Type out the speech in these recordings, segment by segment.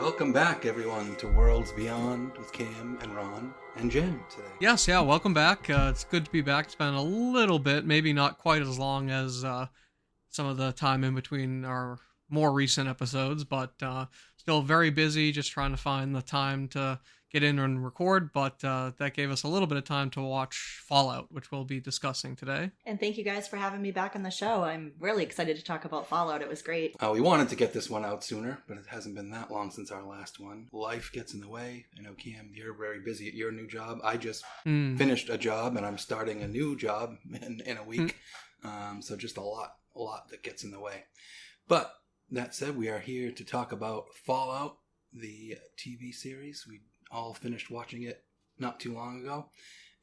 Welcome back, everyone, to Worlds Beyond with Cam and Ron and Jen today. Yes, welcome back. It's good to be back. It's been a little bit, maybe not quite as long as some of the time in between our more recent episodes, but still very busy, just trying to find the time to get in and record, but that gave us a little bit of time to watch Fallout, which we'll be discussing today. And thank you guys for having me back on the show. I'm really excited to talk about Fallout. It was great. We wanted to get this one out sooner, but it hasn't been that long since our last one. Life gets in the way. I know, Cam, you're very busy at your new job. I just finished a job, and I'm starting a new job in a week. So just a lot that gets in the way. But that said, we are here to talk about Fallout, the TV series. We all finished watching it not too long ago,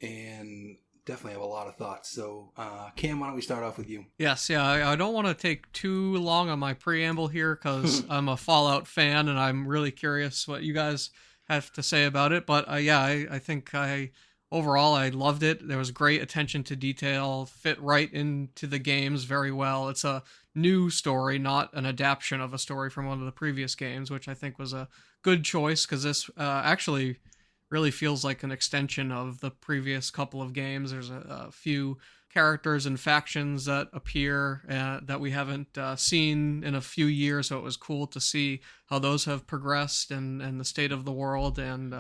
and definitely have a lot of thoughts. So, Cam, why don't we start off with you? Yes, I don't want to take too long on my preamble here because I'm a Fallout fan, and I'm really curious what you guys have to say about it. But I think overall I loved it. There was great attention to detail, fit right into the games very well. It's a new story, not an adaptation of a story from one of the previous games, which I think was a good choice because this actually really feels like an extension of the previous couple of games. There's a few characters and factions that appear that we haven't seen in a few years, so it was cool to see how those have progressed and the state of the world and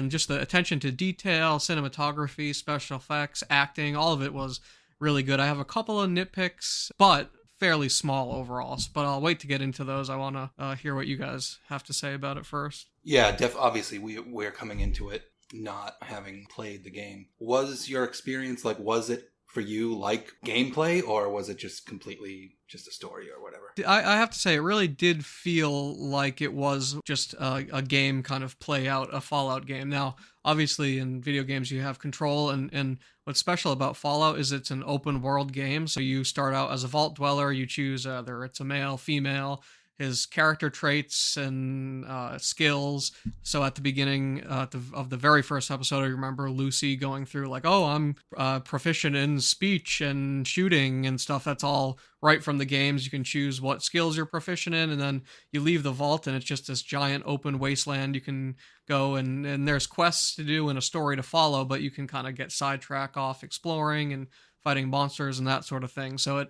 just the attention to detail, cinematography, special effects, acting, all of it was really good. I have a couple of nitpicks, but fairly small overall, but I'll wait to get into those. I want to hear what you guys have to say about it first. Yeah, obviously we're coming into it not having played the game. Was your experience was it for you like gameplay, or was it just completely just a story or whatever? I have to say, it really did feel like it was just a game kind of play out, a Fallout game. Now, obviously, in video games, you have control, and what's special about Fallout is it's an open world game. So you start out as a vault dweller, you choose whether it's a male, female, his character traits and skills. So at the beginning of the very first episode, I remember Lucy going through I'm proficient in speech and shooting and stuff. That's all right from the games. You can choose what skills you're proficient in, and then you leave the vault and it's just this giant open wasteland. You can go and there's quests to do and a story to follow, but you can kind of get sidetracked off exploring and fighting monsters and that sort of thing. So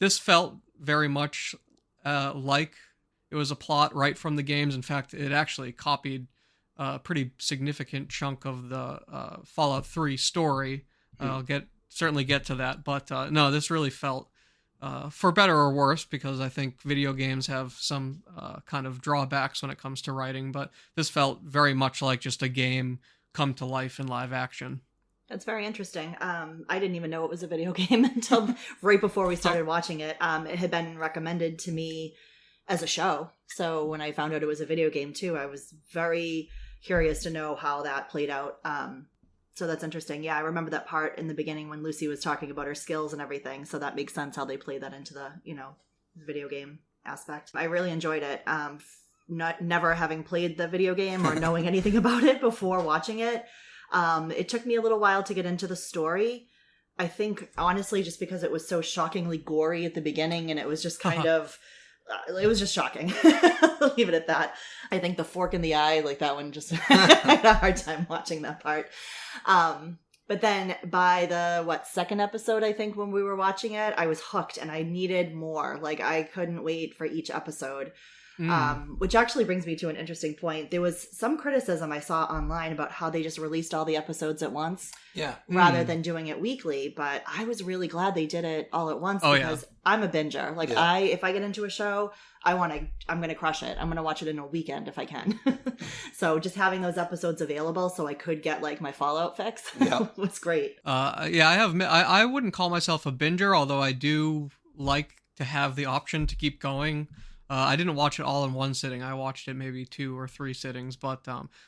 this felt very much like it was a plot right from the games. In fact, it actually copied a pretty significant chunk of the Fallout 3 story. I'll certainly get to that, but no, this really felt for better or worse, because I think video games have some kind of drawbacks when it comes to writing, but this felt very much like just a game come to life in live action. That's very interesting. I didn't even know it was a video game until right before we started watching it. It had been recommended to me as a show. So when I found out it was a video game too, I was very curious to know how that played out. So that's interesting. Yeah, I remember that part in the beginning when Lucy was talking about her skills and everything. So that makes sense how they played that into the, video game aspect. I really enjoyed it. Never having played the video game or knowing anything about it before watching it. It took me a little while to get into the story. I think, honestly, just because it was so shockingly gory at the beginning, and it was just kind of, it was just shocking. I'll leave it at that. I think the fork in the eye, that one, just I had a hard time watching that part. But then by the, second episode, I think, when we were watching it, I was hooked and I needed more. I couldn't wait for each episode. Which actually brings me to an interesting point. There was some criticism I saw online about how they just released all the episodes at once, rather than doing it weekly. But I was really glad they did it all at once because I'm a binger. If I get into a show, I'm going to crush it. I'm going to watch it in a weekend if I can. So just having those episodes available so I could get my Fallout fix was great. I wouldn't call myself a binger, although I do like to have the option to keep going. I didn't watch it all in one sitting. I watched it maybe 2 or 3 sittings, but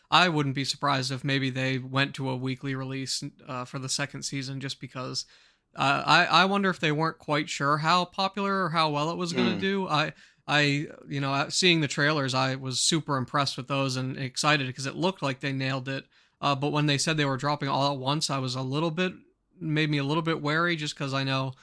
I wouldn't be surprised if maybe they went to a weekly release for the second season, just because I wonder if they weren't quite sure how popular or how well it was going to do. Seeing the trailers, I was super impressed with those and excited because it looked like they nailed it. But when they said they were dropping all at once, I was made me a little bit wary, just because I know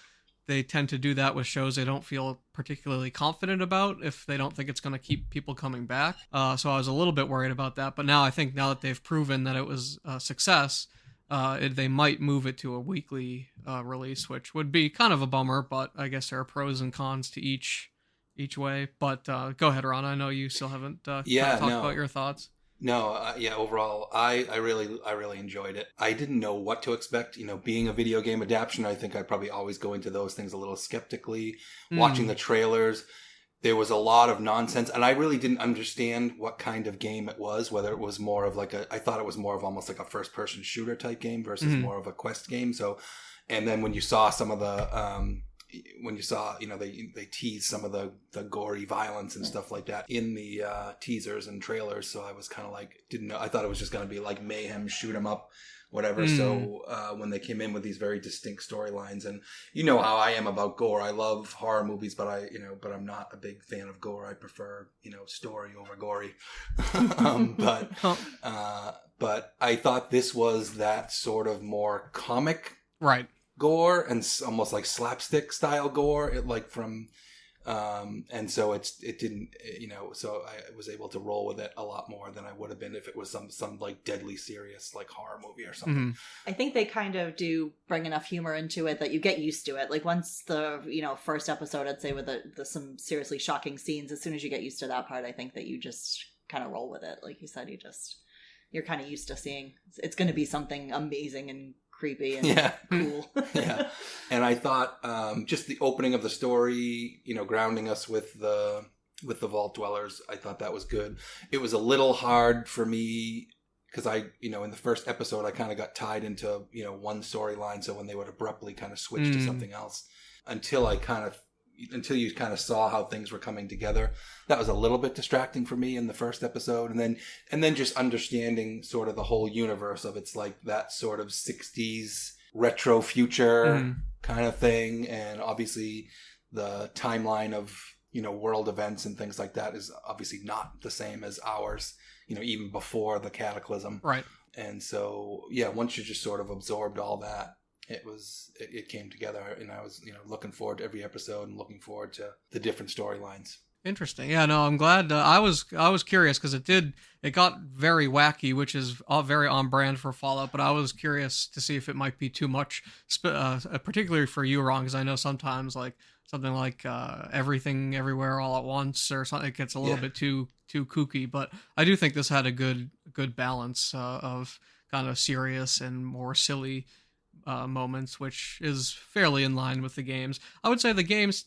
they tend to do that with shows they don't feel particularly confident about if they don't think it's going to keep people coming back. So I was a little bit worried about that. But now I think now that they've proven that it was a success, they might move it to a weekly release, which would be kind of a bummer. But I guess there are pros and cons to each way. But go ahead, Ron. I know you still haven't talked about your thoughts. No, overall, I really enjoyed it. I didn't know what to expect. Being a video game adaptation, I think I'd probably always go into those things a little skeptically. Watching the trailers, there was a lot of nonsense, and I really didn't understand what kind of game it was, whether it was more of I thought it was more of almost like a first-person shooter type game versus more of a quest game. So, and then when you saw some of the... they teased some of the gory violence and stuff like that in the teasers and trailers. So I was kind of like, didn't know. I thought it was just going to be like mayhem, shoot 'em up, whatever. So when they came in with these very distinct storylines, and you know how I am about gore. I love horror movies, but I'm not a big fan of gore. I prefer, story over gory. But I thought this was that sort of more comic, right? Gore and almost like slapstick style gore, and so it didn't, so I was able to roll with it a lot more than I would have been if it was some like deadly serious like horror movie or something. I think they kind of do bring enough humor into it that you get used to it. Like once the first episode, I'd say with the some seriously shocking scenes, as soon as you get used to that part, I think that you just kind of roll with it. Like you said, you're kind of used to seeing it's going to be something amazing and creepy and cool. Yeah. And I thought just the opening of the story, grounding us with the Vault Dwellers, I thought that was good. It was a little hard for me because in the first episode, I kind of got tied into, one storyline. So when they would abruptly kind of switch to something else until you kind of saw how things were coming together, that was a little bit distracting for me in the first episode. And then just understanding sort of the whole universe of it's like that sort of 60s retro future kind of thing. And obviously the timeline of, world events and things like that is obviously not the same as ours, even before the cataclysm. Right. And so, once you just sort of absorbed all that, it came together, and I was looking forward to every episode and looking forward to the different storylines. Interesting. Yeah, no, I'm glad. I was curious because it got very wacky, which is very on brand for Fallout. But I was curious to see if it might be too much, particularly for you, Ron, because I know sometimes like something like Everything Everywhere All at Once or something, it gets a little bit too kooky. But I do think this had a good balance of kind of serious and more silly moments, which is fairly in line with the games. I would say the games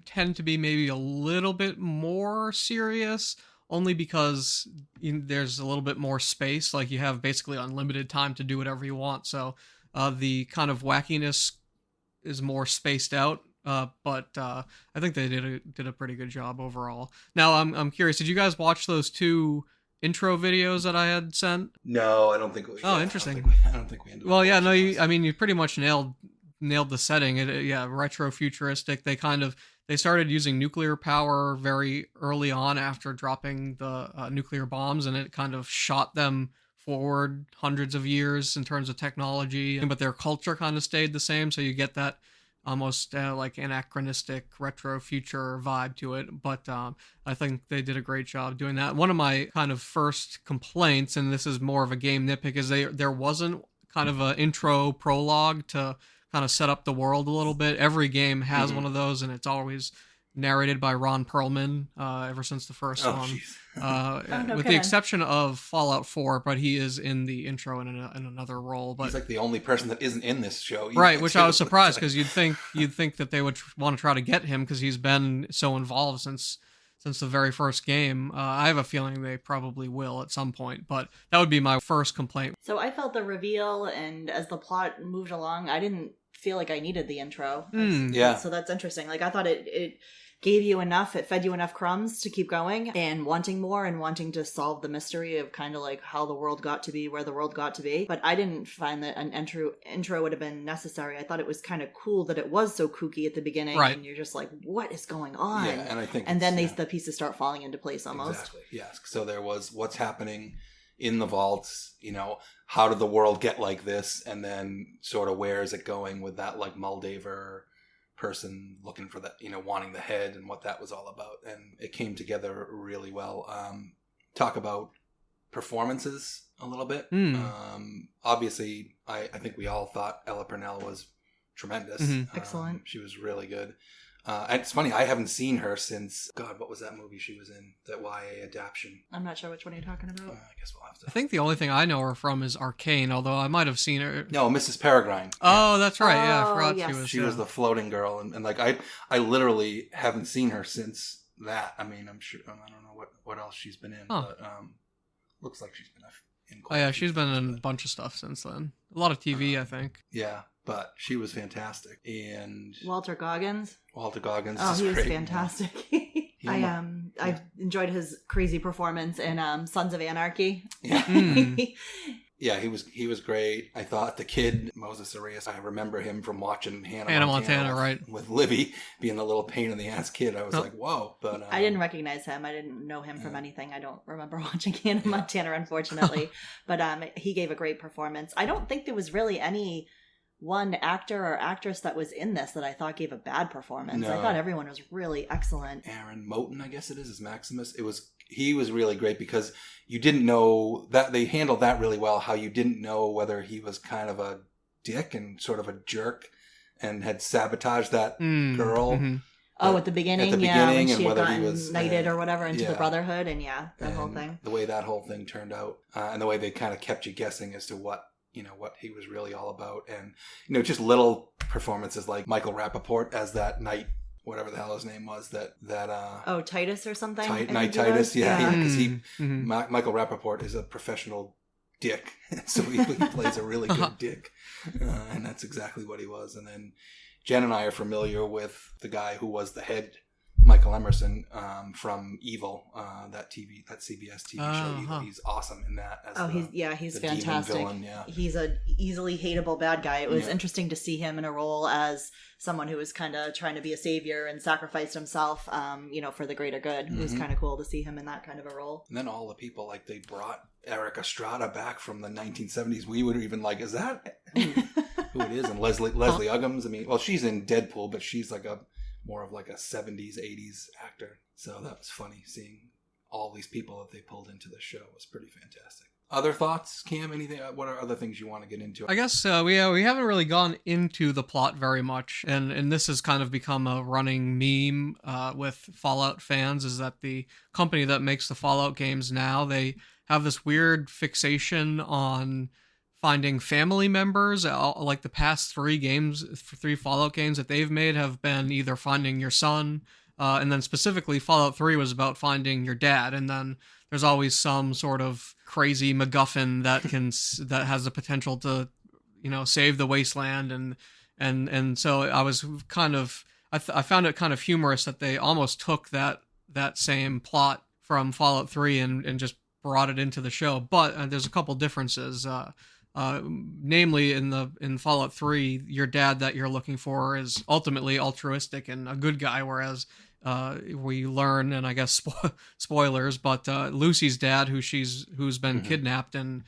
tend to be maybe a little bit more serious, only because there's a little bit more space. Like you have basically unlimited time to do whatever you want. So the kind of wackiness is more spaced out. But I think they did a pretty good job overall. Now I'm curious, did you guys watch those two intro videos that I had sent? No, I don't think we... Oh, interesting. I don't think we ended up... Well, yeah, no, you pretty much nailed the setting. Retro futuristic. They started using nuclear power very early on after dropping the nuclear bombs, and it kind of shot them forward hundreds of years in terms of technology, but their culture kind of stayed the same, so you get that almost like anachronistic retro future vibe to it. But I think they did a great job doing that. One of my kind of first complaints, and this is more of a game nitpick, is there wasn't kind of an intro prologue to kind of set up the world a little bit. Every game has one of those, and it's always narrated by Ron Perlman ever since the first one. With the exception of Fallout 4, but he is in the intro in another role. But he's like the only person that isn't in this show. Right, which I was surprised because you'd think that they would want to try to get him because he's been so involved since the very first game. I have a feeling they probably will at some point, but that would be my first complaint. So I felt the reveal, and as the plot moved along, I didn't feel like I needed the intro. So that's interesting. Like I thought it gave you enough, it fed you enough crumbs to keep going and wanting more and wanting to solve the mystery of kind of like how the world got to be where the world got to be. But I didn't find that an intro would have been necessary. I thought it was kind of cool that it was so kooky at the beginning, right? And you're just like, what is going on? Yeah, and I think, and then the pieces start falling into place almost. Exactly. Yes. So there was what's happening in the vaults. How did the world get like this, and then sort of where is it going with that like Moldaver person looking for that, wanting the head and what that was all about. And it came together really well. Talk about performances a little bit. Obviously, I think we all thought Ella Purnell was tremendous. Excellent. She was really good. And it's funny, I haven't seen her since, God, what was that movie she was in? That YA adaptation. I'm not sure which one you're talking about. I guess we'll have to. I think the only thing I know her from is Arcane, although I might have seen her. No, Mrs. Peregrine. Oh, that's right. Yeah, I forgot yes. she was the floating girl. And like, I literally haven't seen her since that. I mean, I'm sure, I don't know what else she's been in, but looks like she's been in quite a few she's been things, in a bunch of stuff since then. A lot of TV, I think. Yeah, but she was fantastic. And Walter Goggins. Oh, he was great. fantastic. I enjoyed his crazy performance in Sons of Anarchy. Yeah. Yeah, he was great. I thought the kid, Moses Arias, I remember him from watching Hannah Montana, right? With Libby being the little pain in the ass kid. I was like, whoa. But I didn't recognize him. I didn't know him from anything. I don't remember watching Hannah Montana, unfortunately. But he gave a great performance. I don't think there was really any one actor or actress that was in this that I thought gave a bad performance. No. I thought everyone was really excellent. Aaron Moten, I guess it is Maximus. He was really great because you didn't know that they handled that really well. How you didn't know whether he was kind of a dick and sort of a jerk and had sabotaged that girl. Mm-hmm. At the beginning, when she had gotten knighted or whatever into the Brotherhood, and the whole thing. The way that whole thing turned out, and the way they kind of kept you guessing as to what he was really all about. And, just little performances like Michael Rappaport as that knight, whatever the hell his name was, Titus or something? Knight Titus, because Michael Rappaport is a professional dick, so he plays a really good dick, and that's exactly what he was. And then Jen and I are familiar with the guy who was the head, Michael Emerson, from Evil, that CBS TV show. Evil. He's awesome in that. He's fantastic. Villain, He's a easily hateable bad guy. It was interesting to see him in a role as someone who was kind of trying to be a savior and sacrificed himself, for the greater good. It was kind of cool to see him in that kind of a role. And then all the people, like, they brought Eric Estrada back from the 1970s. We would even like, is that who it is? And Leslie Uggams. I mean, well, she's in Deadpool, but she's like more of like a 70s, 80s actor. So that was funny seeing all these people that they pulled into the show. It was pretty fantastic. Other thoughts, Cam? Anything? What are other things you want to get into? I guess we haven't really gone into the plot very much, and this has kind of become a running meme with Fallout fans, is that the company that makes the Fallout games now, they have this weird fixation on finding family members. Like the past three Fallout games that they've made have been either finding your son, and then specifically Fallout 3 was about finding your dad, and then there's always some sort of crazy MacGuffin that has the potential to, save the wasteland, and so I was kind of I found it kind of humorous that they almost took that same plot from Fallout 3 and just brought it into the show. But there's a couple differences. Namely, in Fallout 3, your dad that you're looking for is ultimately altruistic and a good guy, whereas we learn, and I guess spoilers, but Lucy's dad, who's been kidnapped and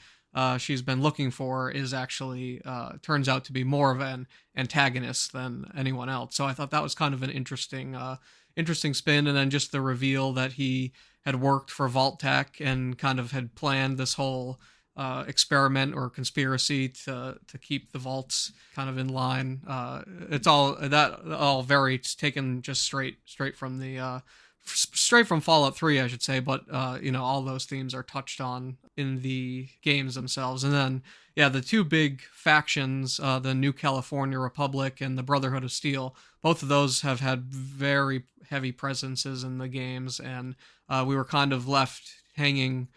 she's been looking for, is actually turns out to be more of an antagonist than anyone else. So I thought that was kind of an interesting spin, and then just the reveal that he had worked for Vault-Tec and kind of had planned this whole experiment or conspiracy to keep the vaults kind of in line. It's all very taken just straight from straight from Fallout 3, I should say. But all those themes are touched on in the games themselves. And then the two big factions, the New California Republic and the Brotherhood of Steel, both of those have had very heavy presences in the games, and we were kind of left hanging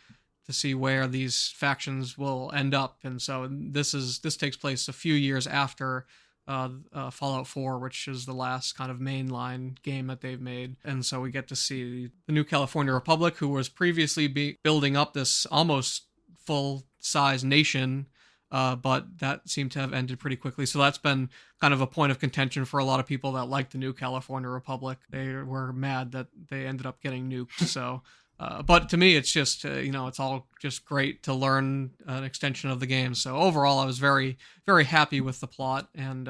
to see where these factions will end up. And so this takes place a few years after Fallout 4, which is the last kind of mainline game that they've made. And so we get to see the New California Republic, who was previously building up this almost full-size nation, but that seemed to have ended pretty quickly. So that's been kind of a point of contention for a lot of people that like the New California Republic. They were mad that they ended up getting nuked. So But to me, it's just, it's all just great to learn an extension of the game. So overall, I was very, very happy with the plot, and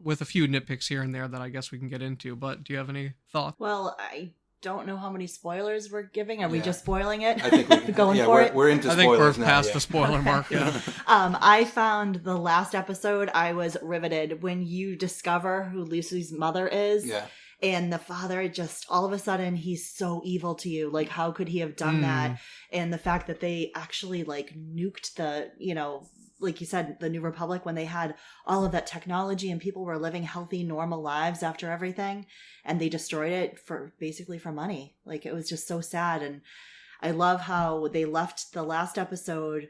with a few nitpicks here and there that I guess we can get into. But do you have any thoughts? Well, I don't know how many spoilers we're giving. Are we just spoiling it? I think we're going for it. We're into spoilers now. I think we're past the spoiler mark. Yeah. I found the last episode, I was riveted when you discover who Lucy's mother is. Yeah. And the father just, all of a sudden, he's so evil to you. Like, how could he have done that? And the fact that they actually, like, nuked the, like you said, the New Republic, when they had all of that technology and people were living healthy, normal lives after everything. And they destroyed it basically for money. Like, it was just so sad. And I love how they left the last episode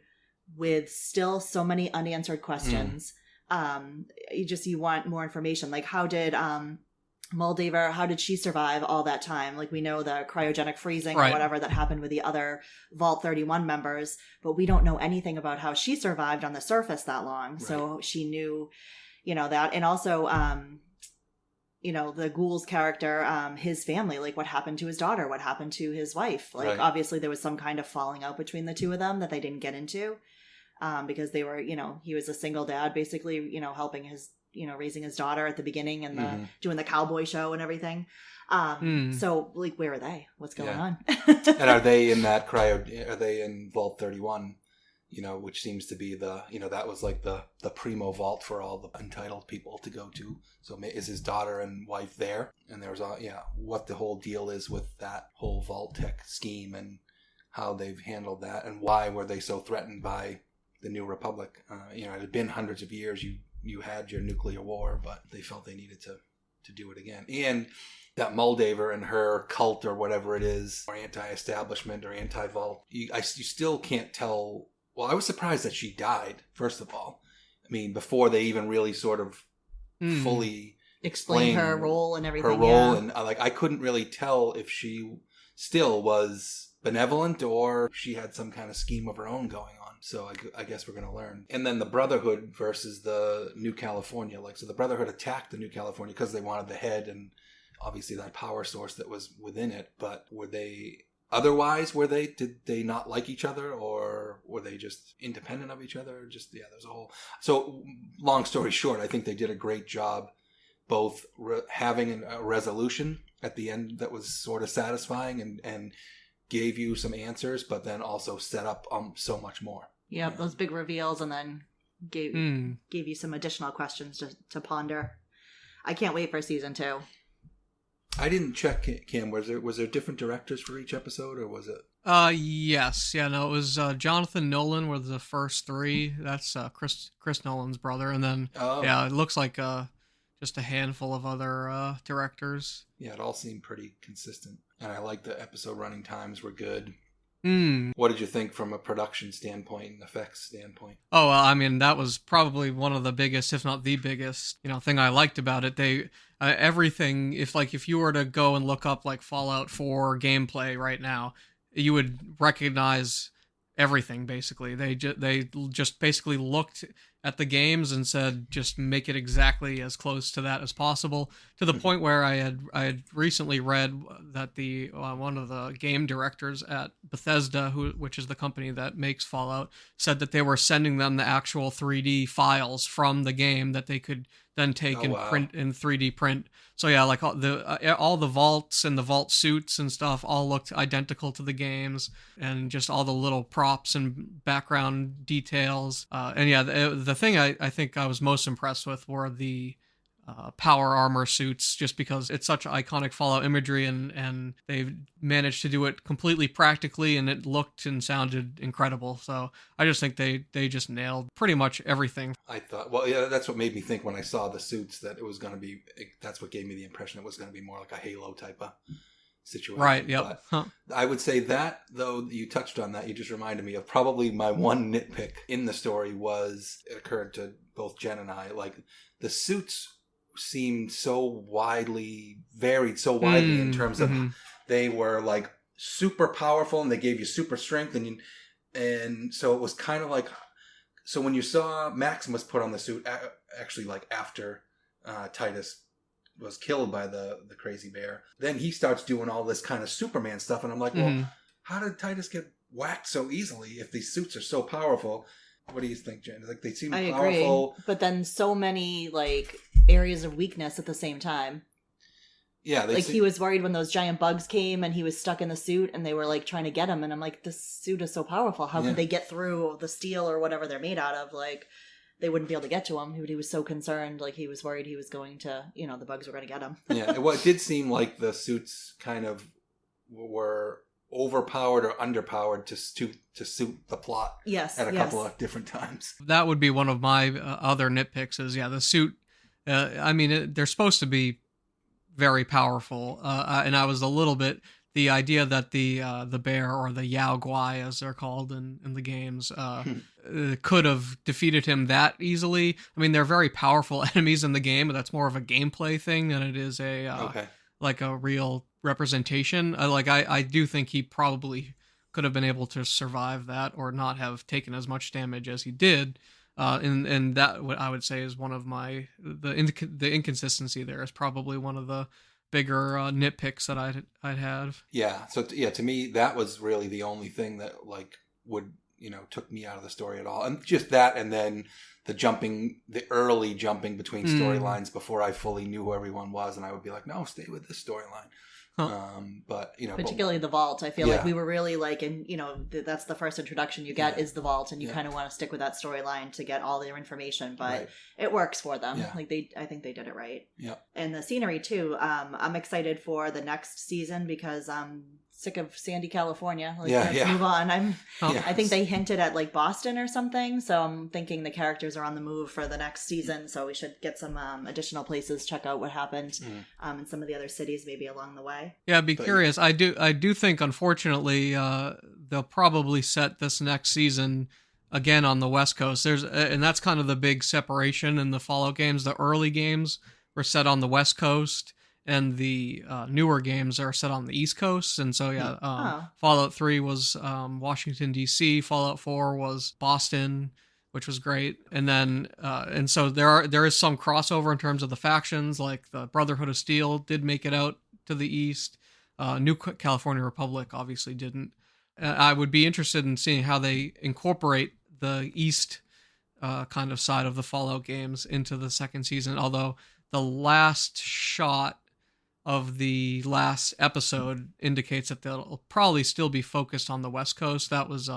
with still so many unanswered questions. You want more information. Like, how did... Moldaver, how did she survive all that time? Like, we know the cryogenic freezing or whatever that happened with the other Vault 31 members, but we don't know anything about how she survived on the surface that long. Right. So she knew, that. And also, the Ghoul's character, his family, like what happened to his daughter, what happened to his wife. Like, obviously there was some kind of falling out between the two of them that they didn't get into, because they were, he was a single dad, basically, helping his, raising his daughter at the beginning and doing the cowboy show and everything. So, like, where are they? What's going on? And are they in that are they in Vault 31, which seems to be the, that was like the primo vault for all the entitled people to go to. So is his daughter and wife there? And there's what the whole deal is with that whole Vault Tech scheme and how they've handled that, and why were they so threatened by the New Republic? It had been hundreds of years. You had your nuclear war, but they felt they needed to do it again. And that Moldaver and her cult or whatever it is, or anti-establishment or anti-Vault, you still can't tell. Well, I was surprised that she died, first of all. I mean, before they even really sort of fully explain her role and everything. Her role, and I couldn't really tell if she still was benevolent or she had some kind of scheme of her own going on. So I guess we're going to learn. And then the Brotherhood versus the New California. So the Brotherhood attacked the New California because they wanted the head and obviously that power source that was within it. But did they not like each other, or were they just independent of each other? There's a whole... So long story short, I think they did a great job both having a resolution at the end that was sort of satisfying and gave you some answers, but then also set up so much more. Yep, those big reveals, and then gave you some additional questions to ponder. I can't wait for season 2. I didn't check, Cam. Was there different directors for each episode, or was it? Yes. Yeah, no, it was Jonathan Nolan were the first 3. That's Chris Nolan's brother, and then it looks like just a handful of other directors. Yeah, it all seemed pretty consistent. And I like the episode running times were good. Mm. What did you think from a production standpoint and effects standpoint? Oh, well, I mean, that was probably one of the biggest, if not the biggest, thing I liked about it. They everything, if you were to go and look up like Fallout 4 gameplay right now, you would recognize everything. Basically, they just basically looked at the games and said, just make it exactly as close to that as possible, to the point where I had recently read that the one of the game directors at Bethesda, which is the company that makes Fallout, said that they were sending them the actual 3D files from the game that they could then take print in 3D print. So yeah, like all the vaults and the vault suits and stuff all looked identical to the games, and just all the little props and background details. And yeah, the thing I think I was most impressed with were the power armor suits, just because it's such iconic Fallout imagery, and they've managed to do it completely practically, and it looked and sounded incredible. So I just think they just nailed pretty much everything. I thought, well, yeah, that's what made me think when I saw the suits that it was going to be, that's what gave me the impression it was going to be more like a Halo type of situation. Right, yep. I would say that, though, you touched on that, you just reminded me of probably my one nitpick in the story it occurred to both Jen and I, like the suits seemed so varied so widely in terms of they were like super powerful and they gave you super strength, and so it was kind of like, so when you saw Maximus put on the suit, actually like after Titus was killed by the crazy bear, then he starts doing all this kind of Superman stuff, and I'm like, well, how did Titus get whacked so easily if these suits are so powerful? What do you think, Jen? Like, they seem powerful. Agree. But then so many, like, areas of weakness at the same time. Yeah. He was worried when those giant bugs came and he was stuck in the suit and they were, like, trying to get him. And I'm like, this suit is so powerful. How could they get through the steel or whatever they're made out of? Like, they wouldn't be able to get to him. He was so concerned. Like, he was worried he was going to, the bugs were going to get him. Yeah. Well, it did seem like the suits kind of were overpowered or underpowered to suit the plot. Yes, at a couple of different times. That would be one of my other nitpicks. Is the suit. They're supposed to be very powerful, and I was a little bit the idea that the bear or the Yao Guai, as they're called in the games, could have defeated him that easily. I mean, they're very powerful enemies in the game, but that's more of a gameplay thing than it is like a real representation. I do think he probably could have been able to survive that or not have taken as much damage as he did. And that, what I would say, is one of the inconsistency there is probably one of the bigger nitpicks that I'd have. Yeah. So to me, that was really the only thing that took me out of the story at all. And just that, and then the early jumping between storylines before I fully knew who everyone was, and I would be like, no, stay with this storyline. But particularly the vault, I feel like we were really like, and that's the first introduction you get is the vault, and you kind of want to stick with that storyline to get all their information, but it works for them. I think they did it right. And the scenery too. I'm excited for the next season because I'm sick of Sandy, California. Let's move on. I think they hinted at like Boston or something, so I'm thinking the characters are on the move for the next season, so we should get some additional places, check out what happened in some of the other cities maybe along the way. Yeah, be curious. I do think, unfortunately, they'll probably set this next season again on the West Coast. And that's kind of the big separation in the Fallout games. The early games were set on the West Coast, and the newer games are set on the East Coast. And so, Fallout 3 was Washington, D.C. Fallout 4 was Boston, which was great. And then, and so there is some crossover in terms of the factions, like the Brotherhood of Steel did make it out to the East. New California Republic obviously didn't. I would be interested in seeing how they incorporate the East kind of side of the Fallout games into the second season, although the last shot of the last episode indicates that they'll probably still be focused on the West Coast. That was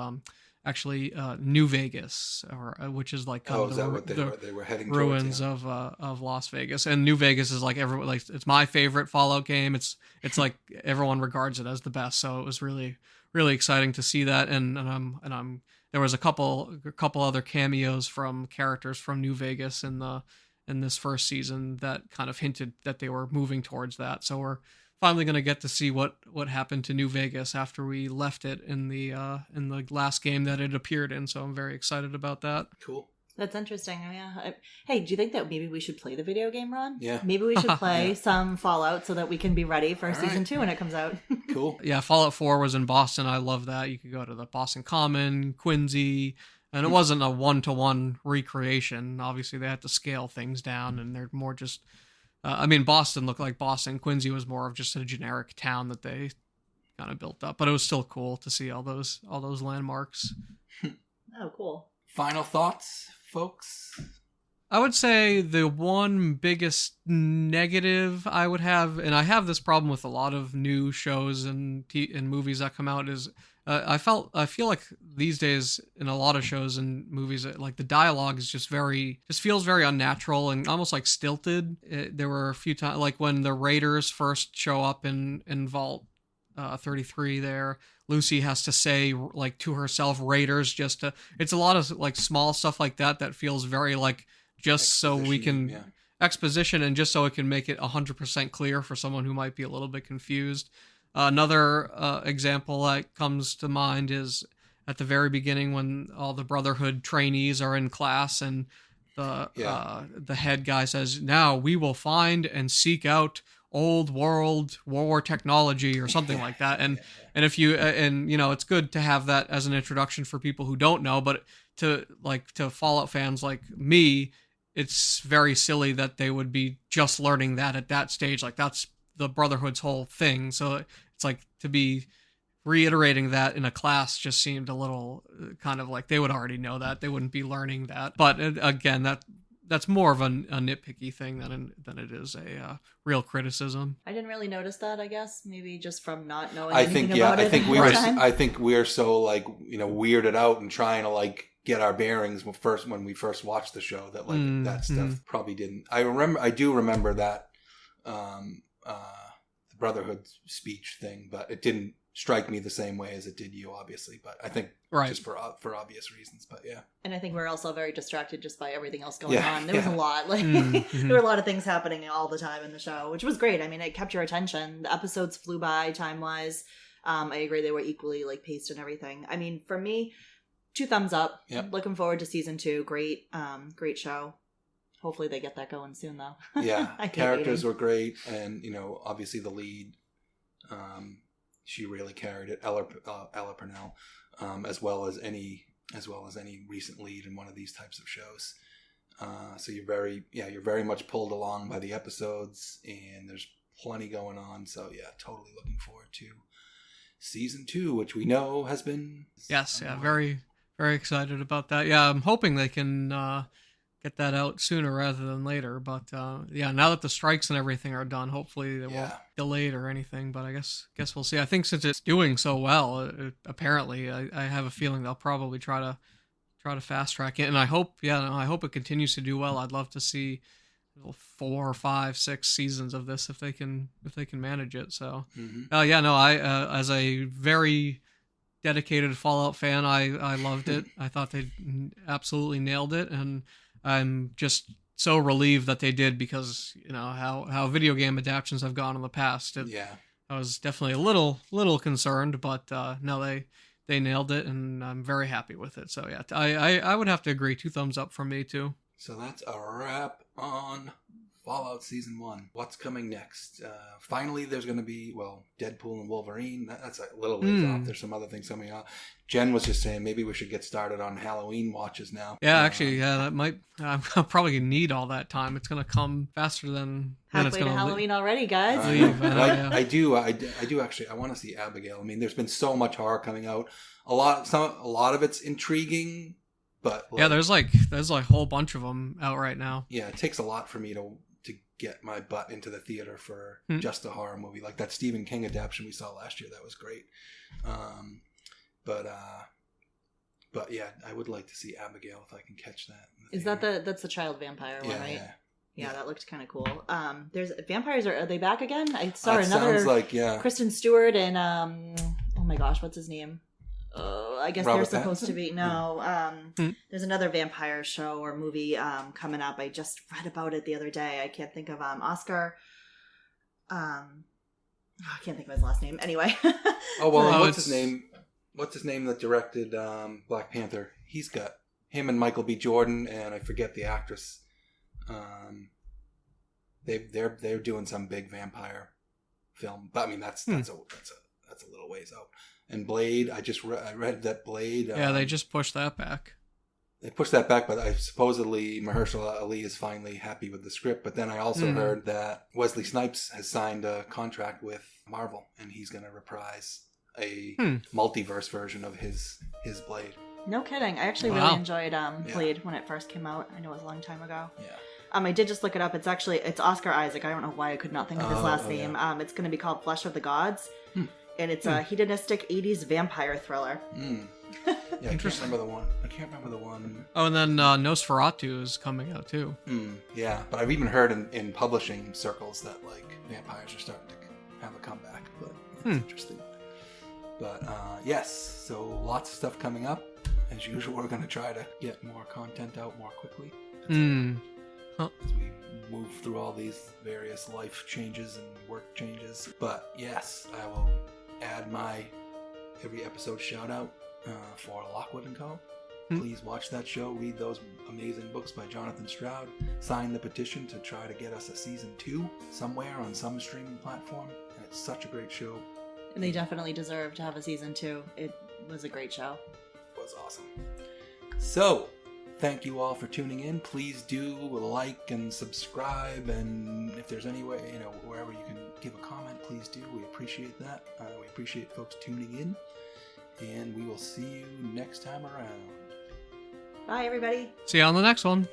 actually New Vegas, which is like they were heading ruins towards, of Las Vegas. And New Vegas is like it's my favorite Fallout game. It's like everyone regards it as the best. So it was really, really exciting to see that. And I'm there was a couple other cameos from characters from New Vegas in this first season that kind of hinted that they were moving towards that. So we're finally going to get to see what happened to New Vegas after we left it in the last game that it appeared in. So I'm very excited about that. Cool. That's interesting. Yeah. Hey, do you think that maybe we should play the video game, Ron? Yeah. Maybe we should play some Fallout so that we can be ready for season 2 when it comes out. Cool. Yeah, Fallout 4 was in Boston. I love that. You could go to the Boston Common, Quincy, and it wasn't a one-to-one recreation. Obviously, they had to scale things down, and they're more just... Boston looked like Boston. Quincy was more of just a generic town that they kind of built up. But it was still cool to see all those landmarks. Oh, cool. Final thoughts, folks? I would say the one biggest negative I would have, and I have this problem with a lot of new shows and movies that come out, is I feel like these days in a lot of shows and movies, like the dialogue is just feels very unnatural and almost like stilted. There were a few times, like when the Raiders first show up in Vault 33 there, Lucy has to say like to herself Raiders it's a lot of like small stuff like that feels very like just so we can exposition and just so it can make it 100% clear for someone who might be a little bit confused. Another example that comes to mind is at the very beginning when all the Brotherhood trainees are in class and the head guy says, "Now we will find and seek out old world war technology," or something like that. And if you it's good to have that as an introduction for people who don't know, but to Fallout fans like me, it's very silly that they would be just learning that at that stage. Like that's the Brotherhood's whole thing. So it's like to be reiterating that in a class just seemed a little kind of like they would already know that. They wouldn't be learning that. But again, that's more of a nitpicky thing than it is a real criticism. I didn't really notice that, I guess. Maybe just from not knowing I anything think, yeah, about it. I think we're so like, weirded out and trying to like get our bearings when we first watched the show that like that stuff probably didn't. I do remember that the Brotherhood speech thing, but it didn't strike me the same way as it did you, obviously. But I think just for obvious reasons. But yeah, and I think we're also very distracted just by everything else going on. There was a lot, like there were a lot of things happening all the time in the show, which was great. I mean, it kept your attention. The episodes flew by time wise. I agree, they were equally like paced and everything. I mean, for me, 2 thumbs up. Yep. Looking forward to season 2. Great show. Hopefully they get that going soon, though. Yeah, characters were great, and obviously the lead, she really carried it, Ella Purnell, as well as any recent lead in one of these types of shows. So you're very much pulled along by the episodes, and there's plenty going on. So yeah, totally looking forward to season 2, which we know has been very, very excited about that. Yeah, I'm hoping they can get that out sooner rather than later. But now that the strikes and everything are done, hopefully they won't delay it or anything. But I guess we'll see. I think since it's doing so well, apparently, I have a feeling they'll probably try to fast track it. And I hope it continues to do well. I'd love to see 4, 5, 6 seasons of this if they can manage it. So I as a very dedicated Fallout fan, I loved it. I thought they absolutely nailed it, and I'm just so relieved that they did, because how video game adaptations have gone in the past. I was definitely a little concerned, but no, they nailed it, and I'm very happy with it. So yeah, I would have to agree. 2 thumbs up from me too. So that's a wrap on Fallout Season 1. What's coming next? Finally, there's going to be, Deadpool and Wolverine. That's a little ways off. There's some other things coming out. Jen was just saying maybe we should get started on Halloween watches now. Yeah, that might... I'll probably need all that time. It's going to come faster than it's going to... Halloween already, guys. I do actually. I want to see Abigail. I mean, there's been so much horror coming out. A lot of it's intriguing, but there's a whole bunch of them out right now. Yeah, it takes a lot for me to get my butt into the theater for just a horror movie, like that Stephen King adaptation we saw last year. That was great. But yeah, I would like to see Abigail if I can catch that. Is that's the child vampire one, right? Yeah, that looked kind of cool. There's vampires. Are they back again? I saw another. Sounds like Kristen Stewart and oh my gosh, what's his name? I guess Robert they're supposed Pattinson? To be there's another vampire show or movie coming up. I just read about it the other day. I can't think of Oscar. I can't think of his last name. Anyway. What's his name? What's his name that directed Black Panther? He's got him and Michael B. Jordan, and I forget the actress. They're doing some big vampire film, but I mean that's a little ways out. And Blade, I read that Blade. They just pushed that back. They pushed that back, but supposedly Mahershala Ali is finally happy with the script. But then I also heard that Wesley Snipes has signed a contract with Marvel, and he's going to reprise a multiverse version of his Blade. No kidding. I actually really enjoyed Blade when it first came out. I know it was a long time ago. Yeah. I did just look it up. It's Oscar Isaac. I don't know why I could not think of his last name. Yeah. It's going to be called Flesh of the Gods. And it's a hedonistic 80s vampire thriller. Yeah, I can't remember the one. Oh, and then Nosferatu is coming out too. Yeah, but I've even heard in publishing circles that like vampires are starting to have a comeback. But that's interesting. But yes, so lots of stuff coming up. As usual, we're going to try to get more content out more quickly. As we move through all these various life changes and work changes. But yes, I will add my every episode shout out for Lockwood & Co. Please watch that show, read those amazing books by Jonathan Stroud, sign the petition to try to get us a season 2 somewhere on some streaming platform. And it's such a great show. And they definitely deserve to have a season 2. It was a great show. It was awesome. So, thank you all for tuning in. Please do like and subscribe, and if there's any way, wherever you can give a comment, please do. We appreciate that. We appreciate folks tuning in, and we will see you next time around. Bye, everybody. See you on the next one.